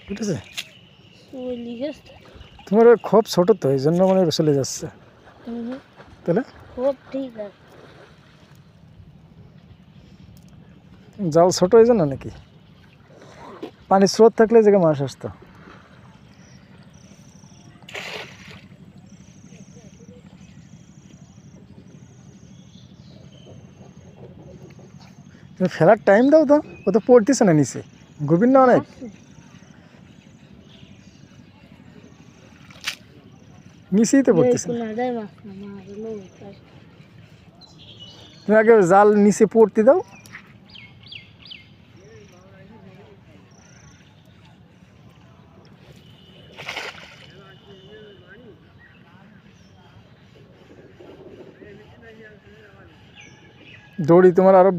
ঠিক আছে, তোমার খোপ ছোট তো এই জন্য মানে চলে যাচ্ছে, তাহলে জাল ছোট এই জন্য নাকি? পানির স্রোত থাকলে জায়গায় মাছ আসতো। তুমি ফেলার টাইম দাও তো, ও তো পড়তেছে না নিচে, গভীর না অনেক। নিচেই তো পড়তেছে। তুমি আগে জাল নিচে পড়তে দাও। দড়ি তোমার আরো